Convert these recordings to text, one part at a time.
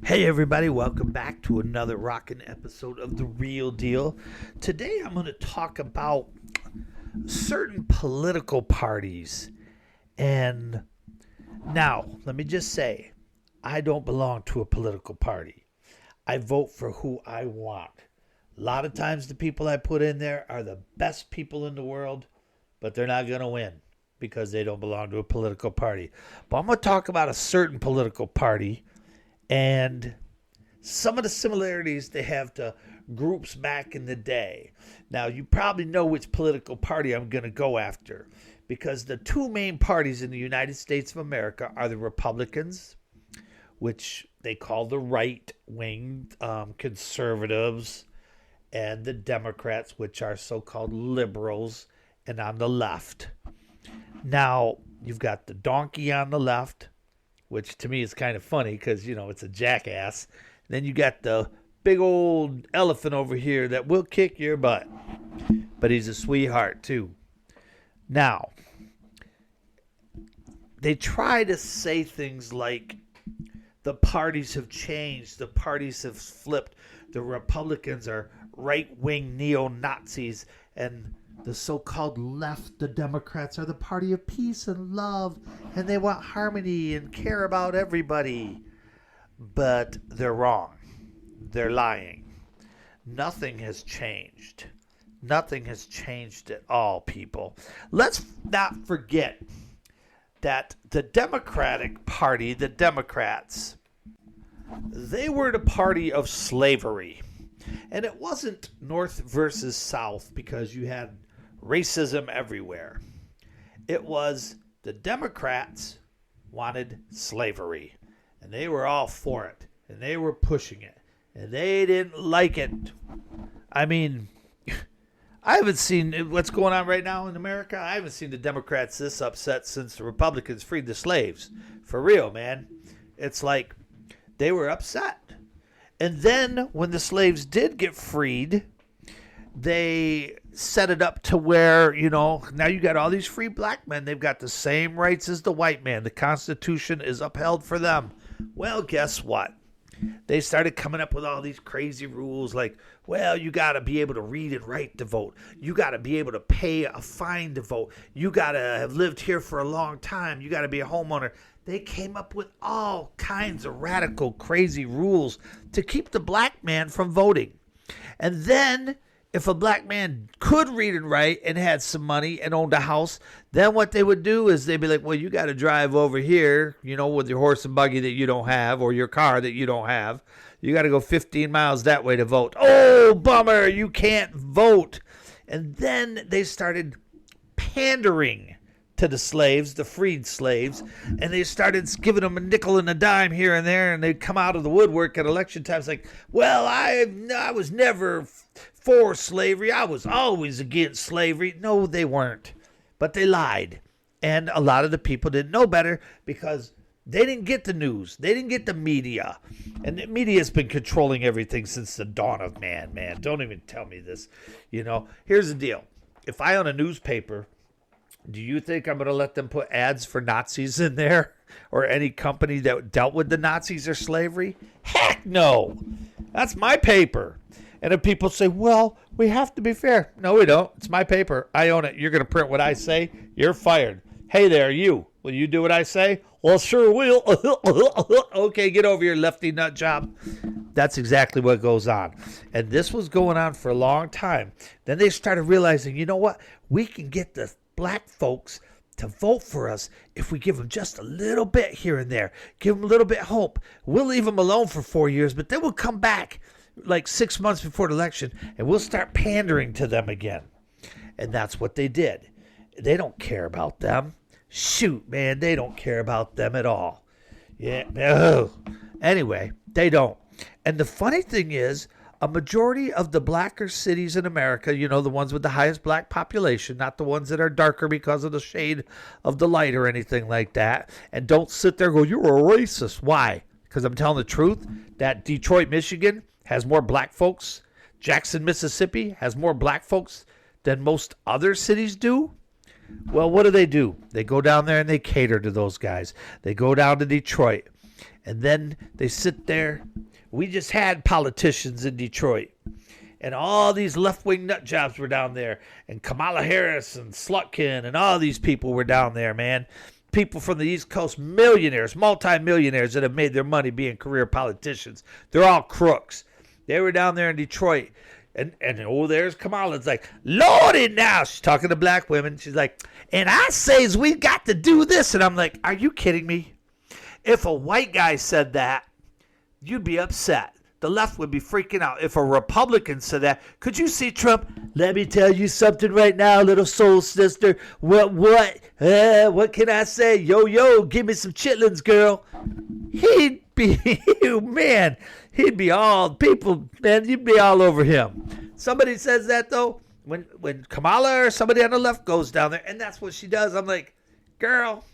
Hey everybody, welcome back to another rockin' episode of The Real Deal. Today I'm going to talk about certain political parties. And now, let me just say, I don't belong to a political party. I vote for who I want. A lot of times the people I put in there are the best people in the world, but they're not going to win because they don't belong to a political party. But I'm going to talk about a certain political party and some of the similarities they have to groups back in the day. Now, you probably know which political party I'm going to go after because the two main parties in the United States of America are the Republicans, which they call the right-wing conservatives, and the Democrats, which are so-called liberals, and on the left. Now, you've got the donkey on the left, which to me is kind of funny because, it's a jackass. Then you got the big old elephant over here that will kick your butt. But he's a sweetheart, too. Now, they try to say things like the parties have changed, the parties have flipped, the Republicans are right-wing neo-Nazis, and the so-called left, the Democrats, are the party of peace and love, and they want harmony and care about everybody. But they're wrong. They're lying. Nothing has changed. Nothing has changed at all, people. Let's not forget that the Democratic Party, the Democrats, they were the party of slavery. And it wasn't North versus South because you had racism everywhere. It was the Democrats wanted slavery, and they were all for it, and they were pushing it, and they didn't like it. I mean, I haven't seen what's going on right now in America. I haven't seen the Democrats this upset since the Republicans freed the slaves. For real, man. It's like they were upset. And then when the slaves did get freed, they set it up to where, now you got all these free black men. They've got the same rights as the white man. The Constitution is upheld for them. Well, guess what? They started coming up with all these crazy rules like, well, you got to be able to read and write to vote. You got to be able to pay a fine to vote. You got to have lived here for a long time. You got to be a homeowner. They came up with all kinds of radical, crazy rules to keep the black man from voting. And then if a black man could read and write and had some money and owned a house, then what they would do is they'd be like, well, you got to drive over here, with your horse and buggy that you don't have or your car that you don't have. You got to go 15 miles that way to vote. Oh, bummer, you can't vote. And then they started pandering to the slaves, the freed slaves, and they started giving them a nickel and a dime here and there, and they'd come out of the woodwork at election times like, well, I was never for slavery. I was always against slavery. No, they weren't, but they lied. And a lot of the people didn't know better because they didn't get the news. They didn't get the media. And the media has been controlling everything since the dawn of man. Don't even tell me this. Here's the deal. If I own a newspaper, do you think I'm going to let them put ads for Nazis in there or any company that dealt with the Nazis or slavery? Heck no. That's my paper. And if people say, well, we have to be fair. No, we don't. It's my paper. I own it. You're going to print what I say. You're fired. Hey there, you. Will you do what I say? Well, sure will. Okay, get over your lefty nut job. That's exactly what goes on. And this was going on for a long time. Then they started realizing, you know what? We can get the black folks to vote for us if we give them just a little bit here and there. Give them a little bit of hope. We'll leave them alone for 4 years, but then we'll come back like 6 months before the election and we'll start pandering to them again. And that's what they did. They don't care about them. Shoot, man, they don't care about them at all. Yeah. Oh. Anyway, they don't. And the funny thing is, a majority of the blacker cities in America, the ones with the highest black population, not the ones that are darker because of the shade of the light or anything like that. And don't sit there and go, you're a racist. Why? Because I'm telling the truth that Detroit, Michigan has more black folks. Jackson, Mississippi has more black folks than most other cities do. Well, what do? They go down there and they cater to those guys. They go down to Detroit And then they sit there. We just had politicians in Detroit. And all these left-wing nut jobs were down there. And Kamala Harris and Slutkin and all these people were down there, man. People from the East Coast, millionaires, multimillionaires that have made their money being career politicians. They're all crooks. They were down there in Detroit. And there's Kamala. It's like, Lordy now. She's talking to black women. She's like, and I says we got to do this. And I'm like, are you kidding me? If a white guy said that, you'd be upset. The left would be freaking out. If a Republican said that, could you see Trump? Let me tell you something right now, little soul sister. What can I say? Yo, give me some chitlins, girl. He'd be, man, he'd be all, people, man, you'd be all over him. Somebody says that, though, when Kamala or somebody on the left goes down there, and that's what she does, I'm like, girl,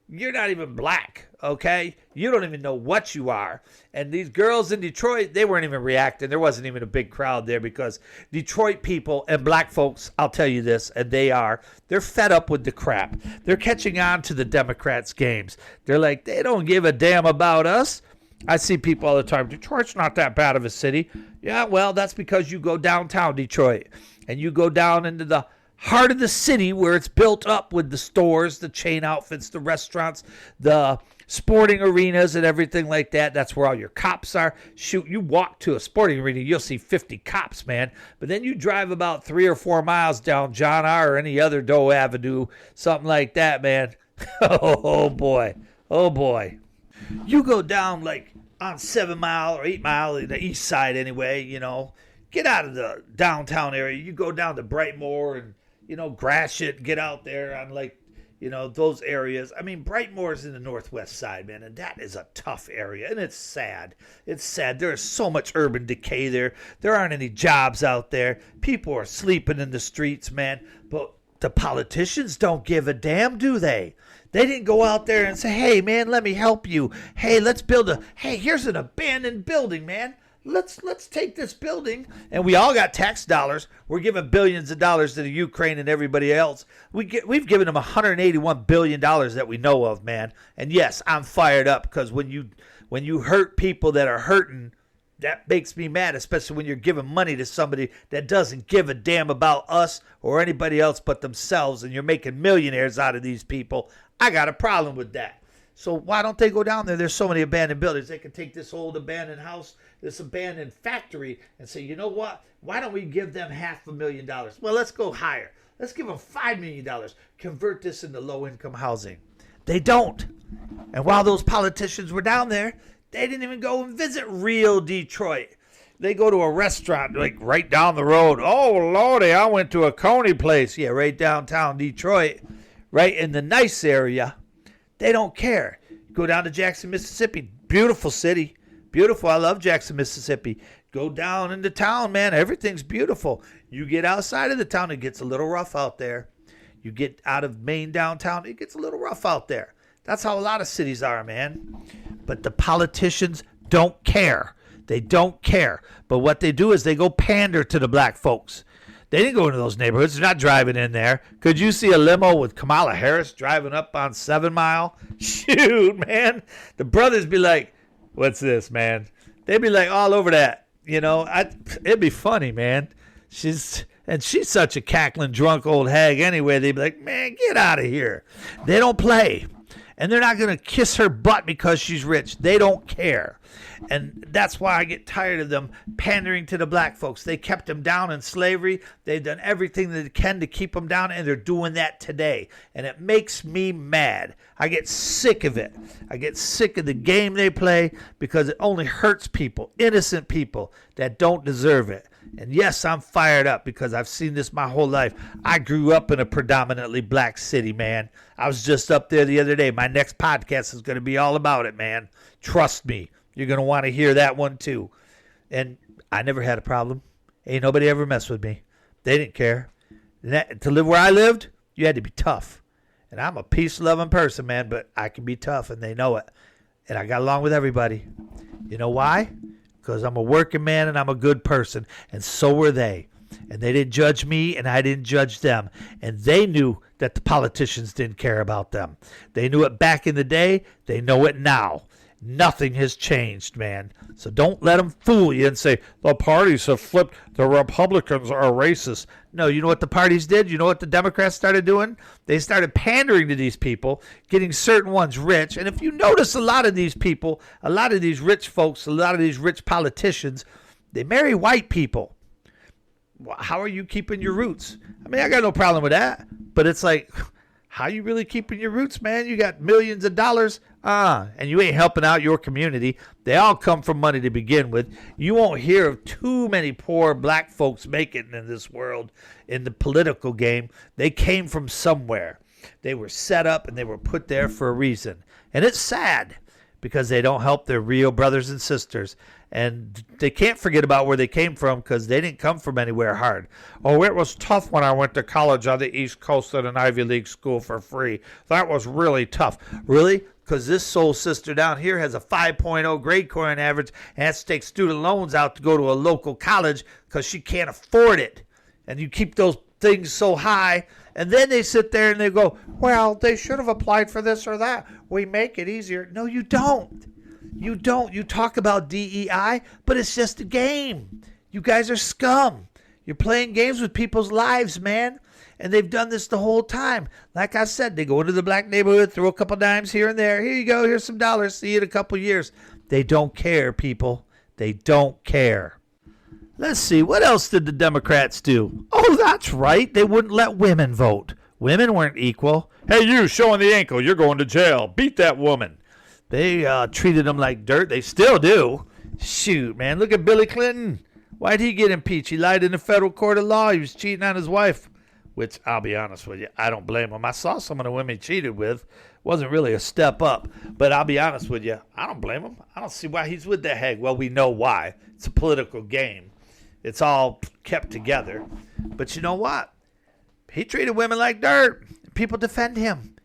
you're not even black, okay? You don't even know what you are. And these girls in Detroit, they weren't even reacting. There wasn't even a big crowd there because Detroit people and black folks, I'll tell you this, and they're fed up with the crap. They're catching on to the Democrats' games. They're like, they don't give a damn about us. I see people all the time, Detroit's not that bad of a city. Yeah, well, that's because you go downtown Detroit and you go down into the heart of the city where it's built up with the stores, the chain outfits, the restaurants, the sporting arenas and everything like that. That's where all your cops are. Shoot, you walk to a sporting arena, you'll see 50 cops, man. But then you drive about 3 or 4 miles down John R. or any other Doe Avenue, something like that, man. Oh, boy. Oh, boy. You go down like on 7 Mile or 8 Mile, the east side anyway, you know. Get out of the downtown area. You go down to Brightmoor and Gratiot, get out there on those areas. I mean, Brightmoor's in the northwest side, man, and that is a tough area, and it's sad. It's sad. There is so much urban decay there. There aren't any jobs out there. People are sleeping in the streets, man, but the politicians don't give a damn, do they? They didn't go out there and say, hey, man, let me help you. Hey, let's build here's an abandoned building, man. Let's take this building, and we all got tax dollars. We're giving billions of dollars to the Ukraine and everybody else. We've given them $181 billion that we know of, man. And yes, I'm fired up because when you hurt people that are hurting, that makes me mad, especially when you're giving money to somebody that doesn't give a damn about us or anybody else but themselves, and you're making millionaires out of these people. I got a problem with that. So why don't they go down there? There's so many abandoned buildings. They can take this old abandoned house, this abandoned factory, and say, you know what? Why don't we give them $500,000? Well, let's go higher. Let's give them $5 million. Convert this into low-income housing. They don't. And while those politicians were down there, they didn't even go and visit real Detroit. They go to a restaurant like right down the road. Oh, Lordy, I went to a Coney place. Yeah, right downtown Detroit, right in the nice area. They don't care. Go down to Jackson, Mississippi. Beautiful city. Beautiful. I love Jackson, Mississippi. Go down into town, man. Everything's beautiful. You get outside of the town, it gets a little rough out there. You get out of main downtown, it gets a little rough out there. That's how a lot of cities are, man. But the politicians don't care. They don't care. But what they do is they go pander to the black folks. They didn't go into those neighborhoods. They're not driving in there. Could you see a limo with Kamala Harris driving up on 7 Mile? Shoot, man. The brothers be like, what's this, man? They'd be like all over that. It'd be funny, man. She's such a cackling, drunk old hag anyway. They'd be like, man, get out of here. They don't play. And they're not going to kiss her butt because she's rich. They don't care. And that's why I get tired of them pandering to the black folks. They kept them down in slavery. They've done everything they can to keep them down, and they're doing that today. And it makes me mad. I get sick of it. I get sick of the game they play because it only hurts people, innocent people that don't deserve it. And yes, I'm fired up because I've seen this my whole life. I grew up in a predominantly black city, man. I was just up there the other day. My next podcast is going to be all about it, man. Trust me. You're going to want to hear that one too. And I never had a problem. Ain't nobody ever messed with me. They didn't care. To live where I lived, you had to be tough. And I'm a peace-loving person, man, but I can be tough, and they know it. And I got along with everybody. You know why? Because I'm a working man and I'm a good person, and so were they. And they didn't judge me, and I didn't judge them. And they knew that the politicians didn't care about them. They knew it back in the day. They know it now. Nothing has changed, man. So don't let them fool you and say, the parties have flipped. The Republicans are racist. No, you know what the parties did? You know what the Democrats started doing? They started pandering to these people, getting certain ones rich. And if you notice a lot of these people, a lot of these rich folks, a lot of these rich politicians, they marry white people. How are you keeping your roots? I mean, I got no problem with that. But it's like, how you really keeping your roots, man? You got millions of dollars, and you ain't helping out your community. They all come from money to begin with. You won't hear of too many poor black folks making it in this world in the political game. They came from somewhere. They were set up and they were put there for a reason. And it's sad because they don't help their real brothers and sisters. And they can't forget about where they came from because they didn't come from anywhere hard. Oh, it was tough when I went to college on the East Coast at an Ivy League school for free. That was really tough. Really? Because this soul sister down here has a 5.0 grade point average and has to take student loans out to go to a local college because she can't afford it. And you keep those things so high, and then they sit there and they go, well, they should have applied for this or that. We make it easier. No, you don't. You don't. You talk about DEI, but it's just a game. You guys are scum. You're playing games with people's lives, man. And they've done this the whole time. Like I said, they go into the black neighborhood, throw a couple dimes here and there. Here you go. Here's some dollars. See you in a couple years. They don't care, people. They don't care. Let's see. What else did the Democrats do? Oh, that's right. They wouldn't let women vote. Women weren't equal. Hey, you showing the ankle. You're going to jail. Beat that woman. They treated them like dirt. They still do. Shoot, man. Look at Billy Clinton. Why'd he get impeached? He lied in the federal court of law. He was cheating on his wife, which I'll be honest with you, I don't blame him. I saw some of the women he cheated with. Wasn't really a step up. But I'll be honest with you, I don't blame him. I don't see why he's with that hag. Well, we know why. It's a political game. It's all kept together. But you know what? He treated women like dirt. People defend him.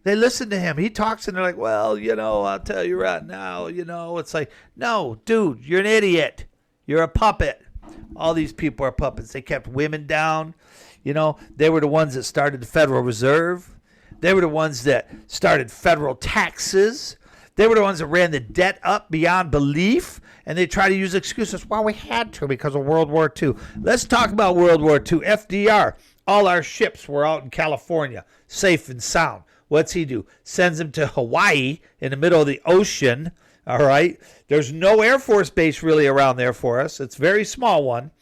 They listen to him. He talks and they're like, well, I'll tell you right now, it's like, no, dude, you're an idiot. You're a puppet. All these people are puppets. They kept women down. They were the ones that started the Federal Reserve. They were the ones that started federal taxes. They were the ones that ran the debt up beyond belief. And they try to use excuses. Well, we had to because of World War II. Let's talk about World War II. FDR. All our ships were out in California, safe and sound. What's he do? Sends them to Hawaii in the middle of the ocean. All right. There's no Air Force base really around there for us. It's a very small one.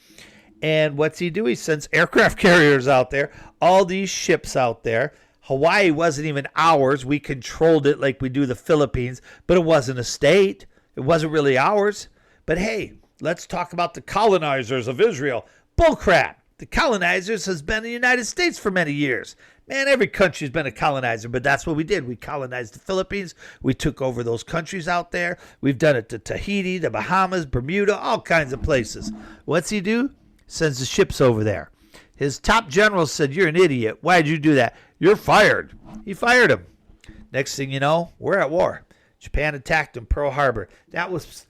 And what's he do? He sends aircraft carriers out there, all these ships out there. Hawaii wasn't even ours. We controlled it like we do the Philippines, but it wasn't a state. It wasn't really ours. But hey, let's talk about the colonizers of Israel. Bullcrap. The colonizers has been the United States for many years. Man, every country's been a colonizer, but that's what we did. We colonized the Philippines. We took over those countries out there. We've done it to Tahiti, the Bahamas, Bermuda, all kinds of places. What's he do? Sends the ships over there. His top general said, you're an idiot. Why'd you do that? You're fired. He fired him. Next thing you know, we're at war. Japan attacked in Pearl Harbor. That was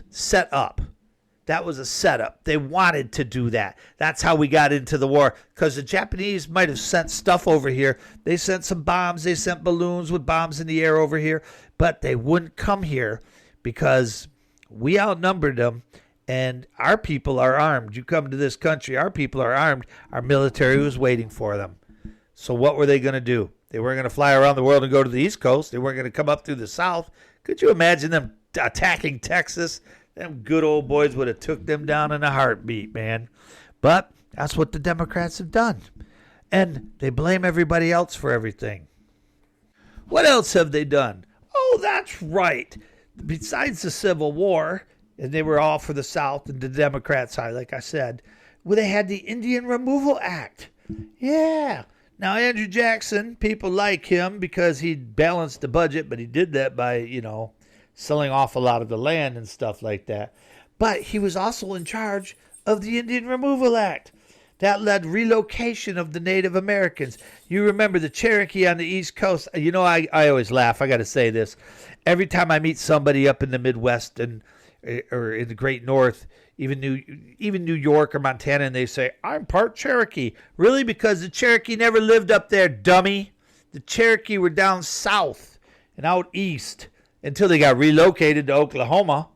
set up. That was a setup. They wanted to do that. That's how we got into the war. Because the Japanese might have sent stuff over here. They sent some bombs. They sent balloons with bombs in the air over here. But they wouldn't come here because we outnumbered them. And our people are armed. You come to this country, our people are armed. Our military was waiting for them. So what were they going to do? They weren't going to fly around the world and go to the East Coast. They weren't going to come up through the South. Could you imagine them attacking Texas? Them good old boys would have took them down in a heartbeat, man. But that's what the Democrats have done. And they blame everybody else for everything. What else have they done? Oh, that's right. Besides the Civil War, and they were all for the South and the Democrat side, like I said, well, they had the Indian Removal Act. Yeah. Now, Andrew Jackson, people like him because he balanced the budget, but he did that by, selling off a lot of the land and stuff like that. But he was also in charge of the Indian Removal Act. That led relocation of the Native Americans. You remember the Cherokee on the East Coast. I always laugh. I got to say this. Every time I meet somebody up in the Midwest or in the Great North, even New York or Montana, and they say, I'm part Cherokee. Really? Because the Cherokee never lived up there, dummy. The Cherokee were down south and out east. until they got relocated to Oklahoma,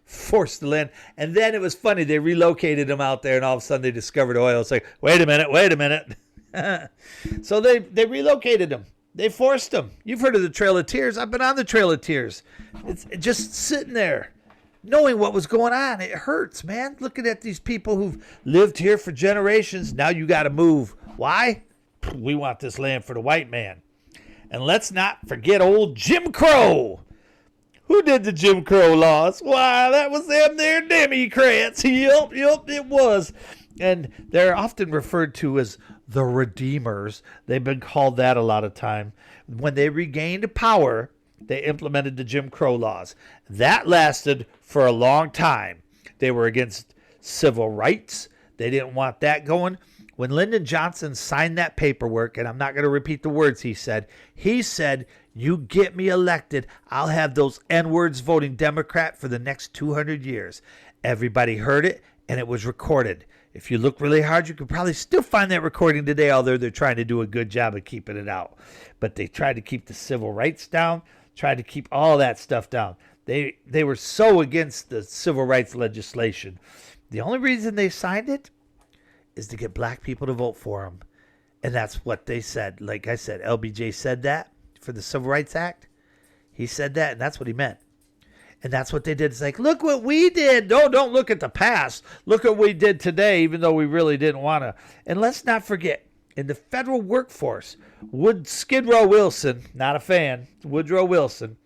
forced the land. And then it was funny. They relocated them out there, and all of a sudden they discovered oil. It's like, wait a minute. So they relocated them. They forced them. You've heard of the Trail of Tears. I've been on the Trail of Tears. It's just sitting there, knowing what was going on. It hurts, man. Looking at these people who've lived here for generations. Now you got to move. Why? We want this land for the white man. And let's not forget old Jim Crow. Who did the Jim Crow laws? Why, that was them there Democrats. Yep, it was. And they're often referred to as the Redeemers. They've been called that a lot of time. When they regained power, they implemented the Jim Crow laws. That lasted for a long time. They were against civil rights. They didn't want that going. When Lyndon Johnson signed that paperwork, and I'm not going to repeat the words he said, you get me elected, I'll have those N-words voting Democrat for the next 200 years. Everybody heard it, and it was recorded. If you look really hard, you could probably still find that recording today, although they're trying to do a good job of keeping it out. But they tried to keep the civil rights down, tried to keep all that stuff down. They were so against the civil rights legislation. The only reason they signed it is to get black people to vote for them. And that's what they said. Like I said, LBJ said that for the Civil Rights Act. He said that, and that's what he meant. And that's what they did. It's like, look what we did. No, don't look at the past. Look what we did today, even though we really didn't want to. And let's not forget, in the federal workforce, Skid Row Wilson, not a fan, Woodrow Wilson,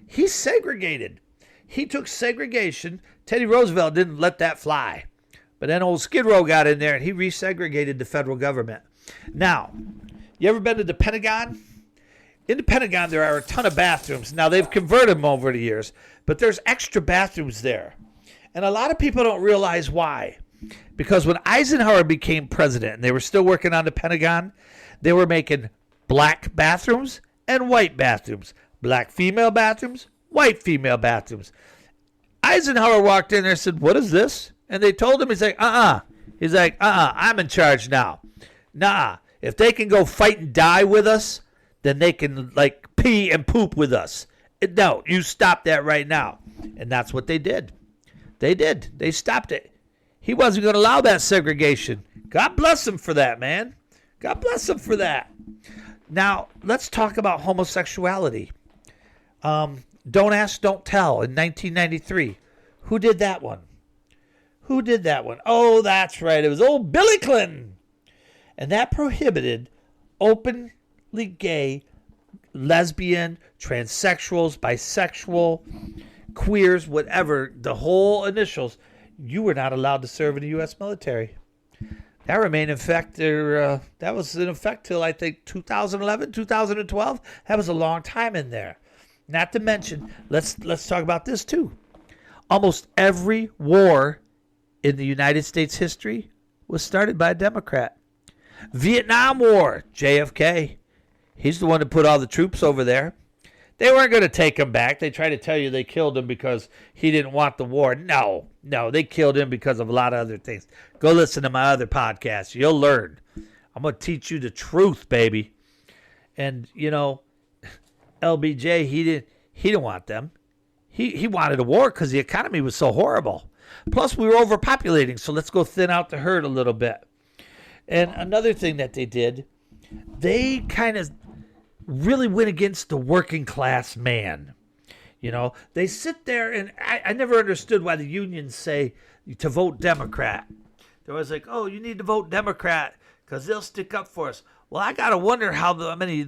he segregated. He took segregation. Teddy Roosevelt didn't let that fly. But then old Skid Row got in there, and he resegregated the federal government. Now, you ever been to the Pentagon? In the Pentagon, there are a ton of bathrooms. Now, they've converted them over the years, but there's extra bathrooms there. And a lot of people don't realize why. Because when Eisenhower became president, and they were still working on the Pentagon, they were making black bathrooms and white bathrooms. Black female bathrooms, white female bathrooms. Eisenhower walked in there and said, what is this? And they told him, he's like, He's like, I'm in charge now. Nah, if they can go fight and die with us, then they can, like, pee and poop with us. No, you stop that right now. And that's what they did. They did. They stopped it. He wasn't going to allow that segregation. God bless him for that, man. God bless him for that. Now, let's talk about homosexuality. Don't Ask, Don't Tell in 1993. Who did that one? Who did that one? Oh, that's right. It was old Billy Clinton. And that prohibited openly gay, lesbian, transsexuals, bisexual, queers, whatever, the whole initials. You were not allowed to serve in the U.S. military. That remained in effect. That was in effect till, I think, 2011, 2012. That was a long time in there. Not to mention, let's talk about this too. Almost every war in the United States history was started by a Democrat. Vietnam War, JFK. He's the one that put all the troops over there. They weren't going to take him back. They tried to tell you they killed him because he didn't want the war. No, they killed him because of a lot of other things. Go listen to my other podcasts. You'll learn. I'm going to teach you the truth, baby. And, LBJ, he didn't want them. He wanted a war because the economy was so horrible. Plus, we were overpopulating, so let's go thin out the herd a little bit. And another thing that they did, they kind of really went against the working class man. They sit there, and I never understood why the unions say to vote Democrat. They're always like, oh, you need to vote Democrat because they'll stick up for us. Well, I got to wonder how many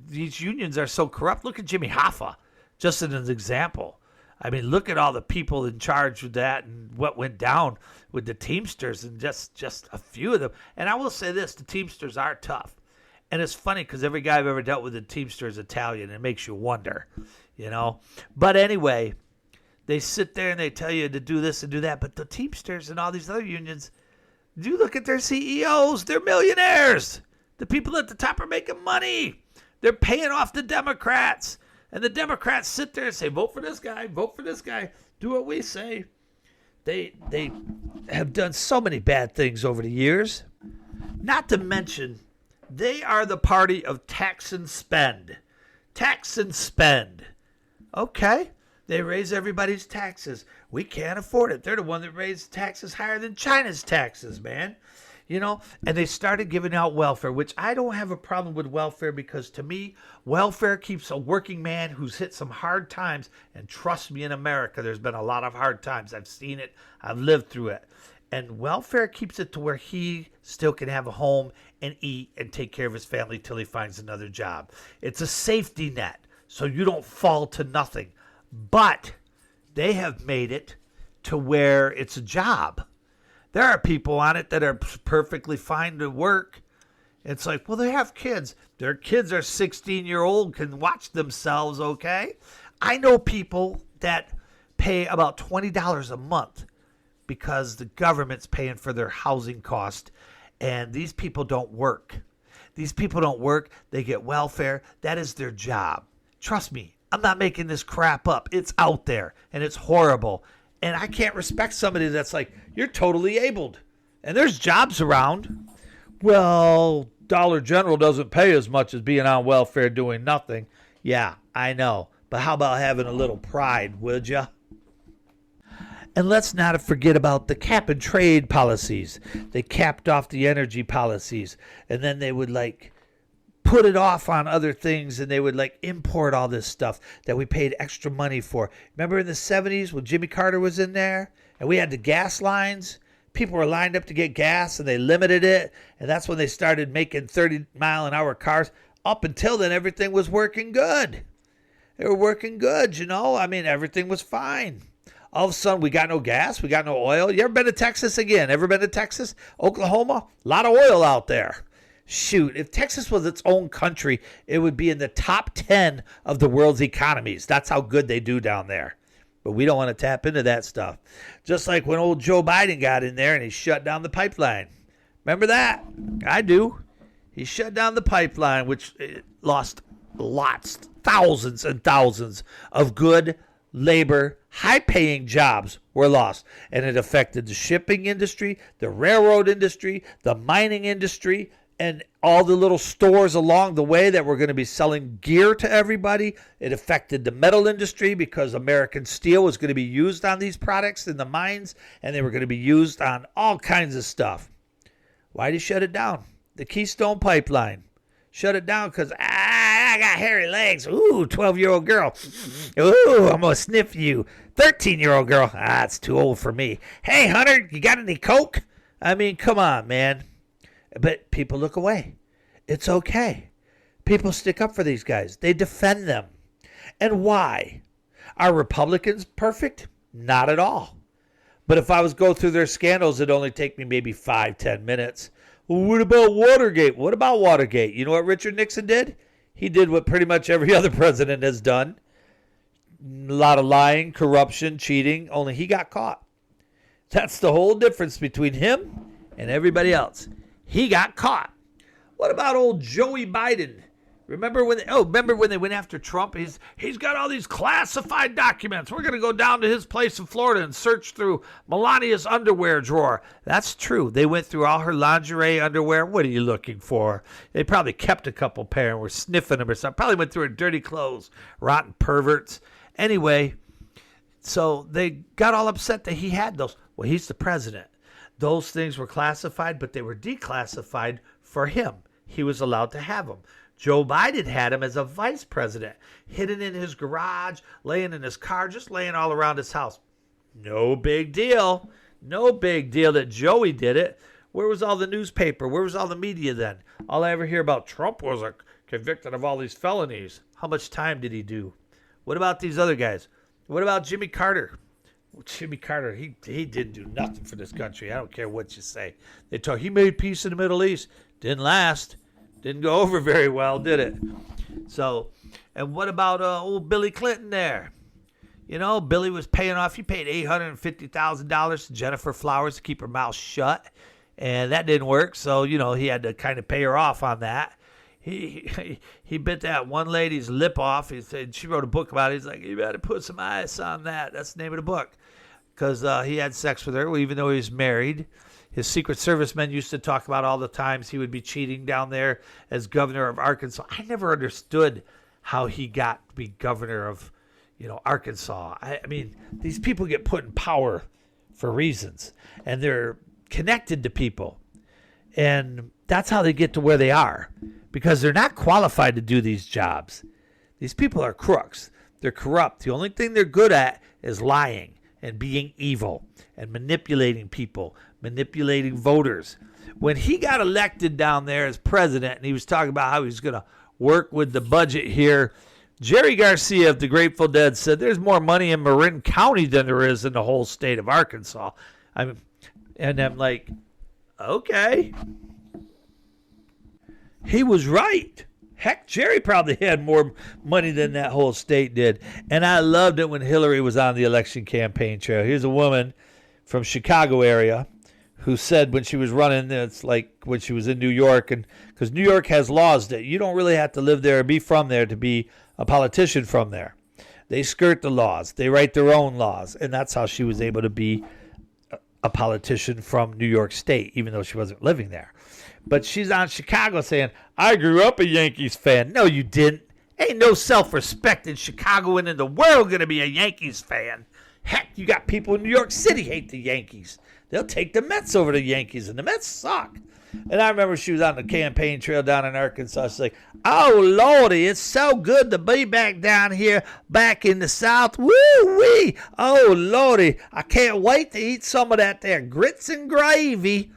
these unions are so corrupt. Look at Jimmy Hoffa, just as an example. I mean, look at all the people in charge with that and what went down with the Teamsters and just a few of them. And I will say this, the Teamsters are tough. And it's funny because every guy I've ever dealt with in Teamster is Italian. It makes you wonder, But anyway, they sit there and they tell you to do this and do that. But the Teamsters and all these other unions, do look at their CEOs. They're millionaires. The people at the top are making money. They're paying off the Democrats. And the Democrats sit there and say, vote for this guy, do what we say. They have done so many bad things over the years. Not to mention, they are the party of tax and spend. Tax and spend. Okay. They raise everybody's taxes. We can't afford it. They're the one that raised taxes higher than China's taxes, man. And they started giving out welfare, which I don't have a problem with welfare because to me, welfare keeps a working man who's hit some hard times. And trust me, in America, there's been a lot of hard times. I've seen it. I've lived through it. And welfare keeps it to where he still can have a home and eat and take care of his family till he finds another job. It's a safety net, so you don't fall to nothing. But they have made it to where it's a job. There are people on it that are perfectly fine to work. It's like, well, they have kids. Their kids are 16-year-old, can watch themselves, okay? I know people that pay about $20 a month because the government's paying for their housing cost, and these people don't work. These people don't work. They get welfare. That is their job. Trust me. I'm not making this crap up. It's out there, and it's horrible. And I can't respect somebody that's like, you're totally abled, and there's jobs around. Well, Dollar General doesn't pay as much as being on welfare doing nothing. Yeah, I know. But how about having a little pride, would ya? And let's not forget about the cap and trade policies. They capped off the energy policies, and then they would put it off on other things, and they would import all this stuff that we paid extra money for. Remember in the 70s when Jimmy Carter was in there and we had the gas lines? People were lined up to get gas and they limited it, and that's when they started making 30-mile-an-hour cars. Up until then, everything was working good. They were working good, everything was fine. All of a sudden, we got no gas, we got no oil. You ever been to Texas again? Ever been to Texas? Oklahoma? A lot of oil out there. Shoot, if Texas was its own country, it would be in the top 10 of the world's economies. That's how good they do down there. But we don't want to tap into that stuff. Just like when old Joe Biden got in there and he shut down the pipeline. Remember that? I do. He shut down the pipeline, which lost thousands and thousands of good labor, high-paying jobs were lost. And it affected the shipping industry, the railroad industry, the mining industry, and all the little stores along the way that were going to be selling gear to everybody. It affected the metal industry because American steel was going to be used on these products in the mines, and they were going to be used on all kinds of stuff. Why did he shut it down? The Keystone Pipeline. Shut it down because I got hairy legs. Ooh, 12-year-old girl. Ooh, I'm going to sniff you. 13-year-old girl. It's too old for me. Hey, Hunter, you got any Coke? Come on, man. But people look away. It's okay. People stick up for these guys. They defend them. And why? Are Republicans perfect? Not at all. But if I was go through their scandals, it'd only take me maybe 5-10 minutes. Well, what about Watergate? What about Watergate? You know what Richard Nixon did? He did what pretty much every other president has done. A lot of lying, corruption, cheating, only he got caught. That's the whole difference between him and everybody else. He got caught. What about old Joey Biden? Remember when they went after Trump? He's got all these classified documents. We're going to go down to his place in Florida and search through Melania's underwear drawer. That's true. They went through all her lingerie underwear. What are you looking for? They probably kept a couple pair and were sniffing them or something. Probably went through her dirty clothes. Rotten perverts. Anyway, so they got all upset that he had those. Well, he's the president. Those things were classified, but they were declassified for him. He was allowed to have them. Joe Biden had him as a vice president, hidden in his garage, laying in his car, just laying all around his house. No big deal. No big deal that Joey did it. Where was all the newspaper? Where was all the media then? All I ever hear about Trump was convicted of all these felonies. How much time did he do? What about these other guys? What about Jimmy Carter? Jimmy Carter, he didn't do nothing for this country. I don't care what you say. He made peace in the Middle East. Didn't last. Didn't go over very well, did it? So, and what about old Billy Clinton there? Billy was paying off. He paid $850,000 to Jennifer Flowers to keep her mouth shut, and that didn't work. So, he had to kind of pay her off on that. He bit that one lady's lip off. He said she wrote a book about it. He's like, you better put some ice on that. That's the name of the book. Because he had sex with her, even though he was married. His Secret Service men used to talk about all the times he would be cheating down there as governor of Arkansas. I never understood how he got to be governor of, Arkansas. I mean, these people get put in power for reasons, and they're connected to people. And that's how they get to where they are, because they're not qualified to do these jobs. These people are crooks. They're corrupt. The only thing they're good at is lying and being evil and manipulating people, manipulating voters. When he got elected down there as president, and he was talking about how he was going to work with the budget here, Jerry Garcia of the Grateful Dead said there's more money in Marin County than there is in the whole state of Arkansas. And I'm like, okay. He was right. Heck, Jerry probably had more money than that whole state did. And I loved it when Hillary was on the election campaign trail. Here's a woman from Chicago area who said when she was running, it's like when she was in New York, and because New York has laws that you don't really have to live there or be from there to be a politician from there. They skirt the laws. They write their own laws. And that's how she was able to be a politician from New York State, even though she wasn't living there. But she's on Chicago saying, I grew up a Yankees fan. No, you didn't. Ain't no self-respecting Chicagoan in the world going to be a Yankees fan. Heck, you got people in New York City hate the Yankees. They'll take the Mets over the Yankees, and the Mets suck. And I remember she was on the campaign trail down in Arkansas. She's like, oh, Lordy, it's so good to be back down here, back in the South. Woo-wee. Oh, Lordy, I can't wait to eat some of that there grits and gravy.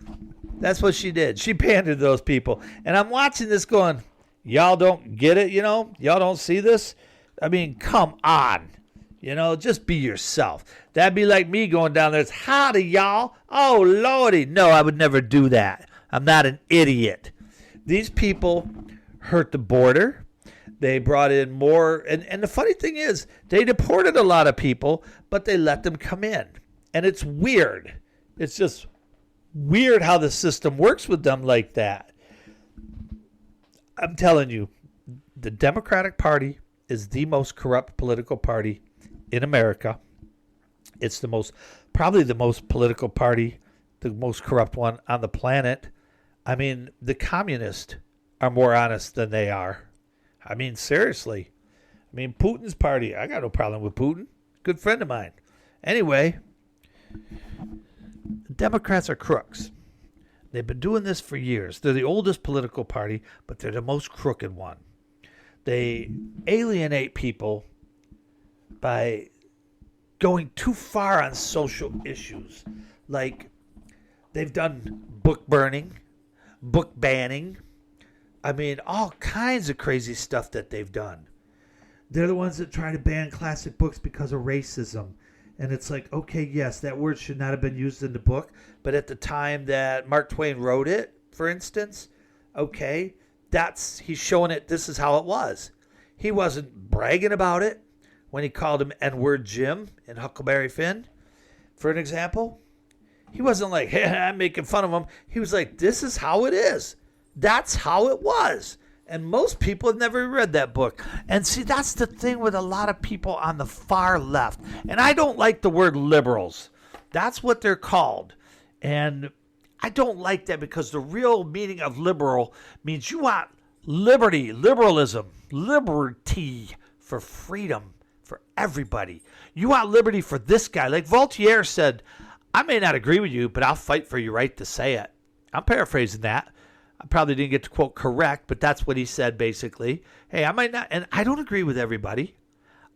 That's what she did. She pandered to those people. And I'm watching this going, y'all don't get it, Y'all don't see this? I mean, come on. Just be yourself. That'd be like me going down there. It's howdy, y'all. Oh, Lordy. No, I would never do that. I'm not an idiot. These people hurt the border. They brought in more. And the funny thing is, they deported a lot of people, but they let them come in. And it's weird. It's just weird how the system works with them like that. I'm telling you, the Democratic Party is the most corrupt political party in America. It's probably the most political party, the most corrupt one on the planet. I mean, the communists are more honest than they are. I mean, seriously. I mean, Putin's party, I got no problem with Putin. Good friend of mine. Anyway, the Democrats are crooks. They've been doing this for years. They're the oldest political party, but they're the most crooked one. They alienate people by going too far on social issues. Like, they've done book burning, book banning. I mean, all kinds of crazy stuff that they've done. They're the ones that try to ban classic books because of racism. And it's like, okay, yes, that word should not have been used in the book. But at the time that Mark Twain wrote it, for instance, okay, he's showing it, this is how it was. He wasn't bragging about it when he called him N-word Jim in Huckleberry Finn, for an example. He wasn't like, hey, I'm making fun of him. He was like, this is how it is. That's how it was. And most people have never read that book. And see, that's the thing with a lot of people on the far left. And I don't like the word liberals. That's what they're called. And I don't like that because the real meaning of liberal means you want liberty, liberalism, liberty for freedom for everybody. You want liberty for this guy. Like Voltaire said, I may not agree with you, but I'll fight for your right to say it. I'm paraphrasing that. I probably didn't get to quote correct, but that's what he said basically. Hey, I might not, and I don't agree with everybody.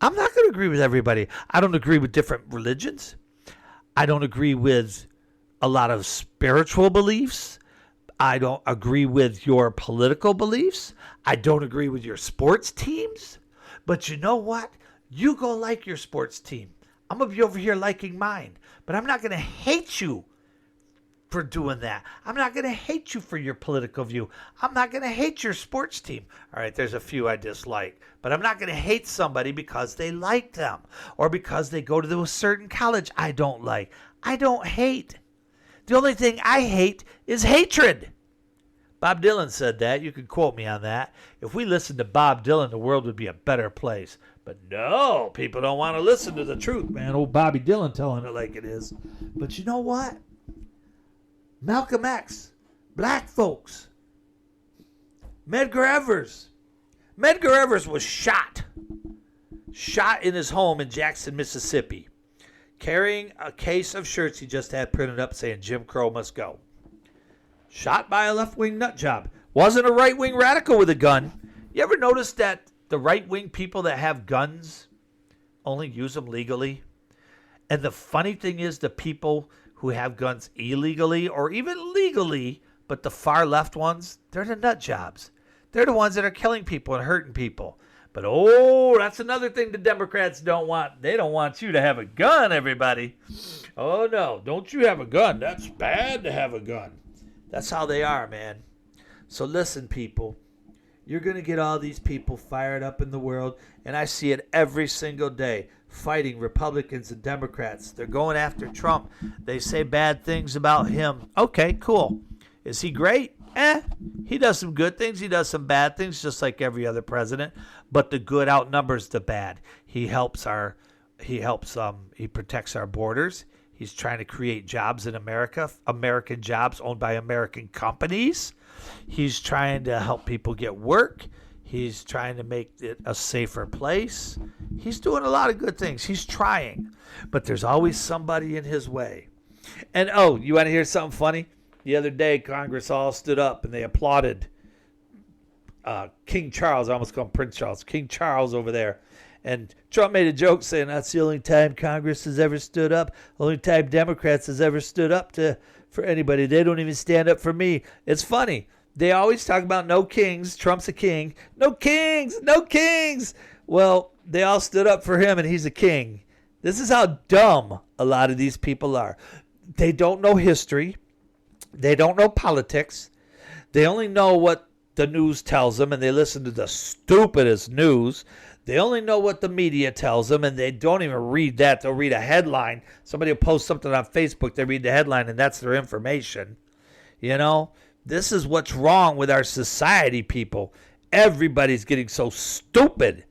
I'm not going to agree with everybody. I don't agree with different religions. I don't agree with a lot of spiritual beliefs. I don't agree with your political beliefs. I don't agree with your sports teams. But you know what? You go like your sports team. I'm going to be over here liking mine. But I'm not going to hate you for doing that. I'm not going to hate you for your political view. I'm not going to hate your sports team. All right, there's a few I dislike. But I'm not going to hate somebody because they like them or because they go to a certain college I don't like. I don't hate. The only thing I hate is hatred. Bob Dylan said that. You can quote me on that. If we listened to Bob Dylan, the world would be a better place. But no, people don't want to listen to the truth, man. Old Bobby Dylan telling it like it is. But you know what? Malcolm X, black folks, Medgar Evers. Medgar Evers was shot shot in his home in Jackson, Mississippi, carrying a case of shirts he just had printed up saying Jim Crow must go. Shot by a left-wing nut job. Wasn't a right-wing radical with a gun. You ever notice that the right-wing people that have guns only use them legally? And the funny thing is the people who have guns illegally or even legally, but the far left ones, they're the nut jobs. They're the ones that are killing people and hurting people. But, that's another thing the Democrats don't want. They don't want you to have a gun, everybody. Oh, no, don't you have a gun. That's bad to have a gun. That's how they are, man. So listen, people. You're going to get all these people fired up in the world, and I see it every single day, fighting Republicans and Democrats. They're going after Trump. They say bad things about him. Okay, cool. Is he great? He does some good things. He does some bad things, just like every other president. But the good outnumbers the bad. He protects our borders. He's trying to create jobs in America, American jobs owned by American companies. He's trying to help people get work. He's trying to make it a safer place. He's doing a lot of good things. He's trying. But there's always somebody in his way. And, you want to hear something funny? The other day, Congress all stood up and they applauded King Charles. I almost call him Prince Charles. King Charles over there. And Trump made a joke saying that's the only time Congress has ever stood up. Only time Democrats has ever stood up for anybody. They don't even stand up for me. It's funny. They always talk about no kings. Trump's a king. No kings. No kings. Well, they all stood up for him and he's a king. This is how dumb a lot of these people are. They don't know history. They don't know politics. They only know what the news tells them, and they listen to the stupidest news. They only know what the media tells them, and they don't even read that. They'll read a headline. Somebody will post something on Facebook. They read the headline, and that's their information. This is what's wrong with our society, people. Everybody's getting so stupid.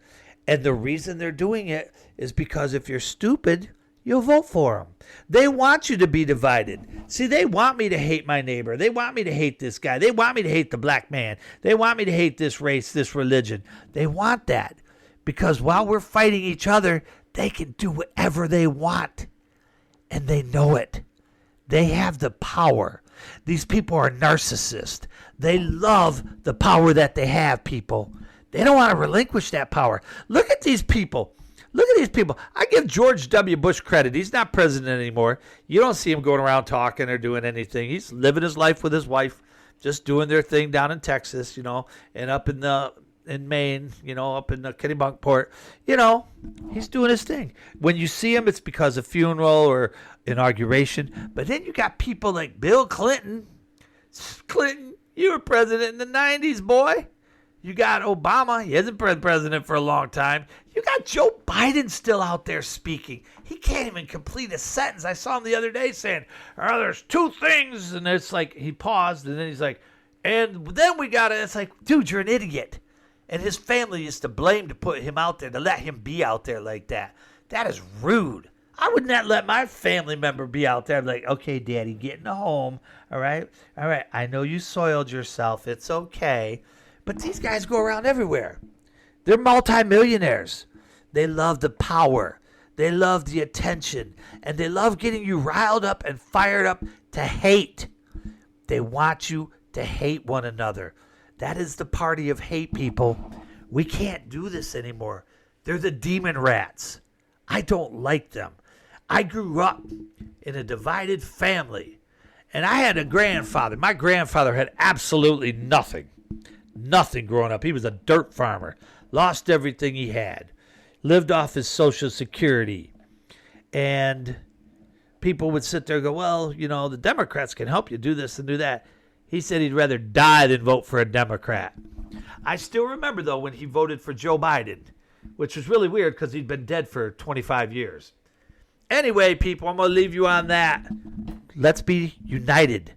And the reason they're doing it is because if you're stupid, you'll vote for them. They want you to be divided. See, they want me to hate my neighbor. They want me to hate this guy. They want me to hate the black man. They want me to hate this race, this religion. They want that because while we're fighting each other, they can do whatever they want. And they know it. They have the power. These people are narcissists. They love the power that they have, people. They don't want to relinquish that power. Look at these people. Look at these people. I give George W. Bush credit. He's not president anymore. You don't see him going around talking or doing anything. He's living his life with his wife, just doing their thing down in Texas, and up in Maine, up in the Kennebunkport. He's doing his thing. When you see him, it's because of funeral or inauguration. But then you got people like Bill Clinton. Clinton, you were president in the 90s, boy. You got Obama. He hasn't been president for a long time. You got Joe Biden still out there speaking. He can't even complete a sentence. I saw him the other day saying, there's two things. And it's like he paused and then he's like, and then we got it. It's like, dude, you're an idiot. And his family is to blame to put him out there, to let him be out there like that. That is rude. I would not let my family member be out there. I'm like, okay, Daddy, get in the home. All right. I know you soiled yourself. It's okay. But these guys go around everywhere. They're multimillionaires. They love the power. They love the attention. And they love getting you riled up and fired up to hate. They want you to hate one another. That is the party of hate, people. We can't do this anymore. They're the demon rats. I don't like them. I grew up in a divided family. And I had a grandfather. My grandfather had absolutely nothing. Nothing growing up. He was a dirt farmer. Lost everything he had. Lived off his Social Security. And people would sit there and go, well, the Democrats can help you do this and do that. He said he'd rather die than vote for a Democrat. I still remember, though, when he voted for Joe Biden, which was really weird because he'd been dead for 25 years. Anyway, people, I'm going to leave you on that. Let's be united.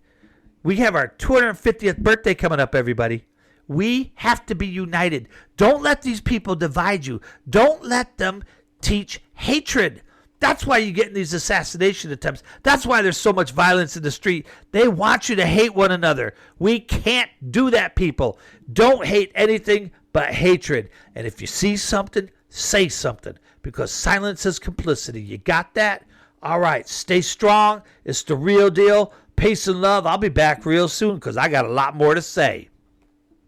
We have our 250th birthday coming up, everybody. We have to be united. Don't let these people divide you. Don't let them teach hatred. That's why you're getting these assassination attempts. That's why there's so much violence in the street. They want you to hate one another. We can't do that, people. Don't hate anything but hatred. And if you see something, say something, because silence is complicity. You got that? All right, stay strong. It's the real deal. Peace and love. I'll be back real soon because I got a lot more to say.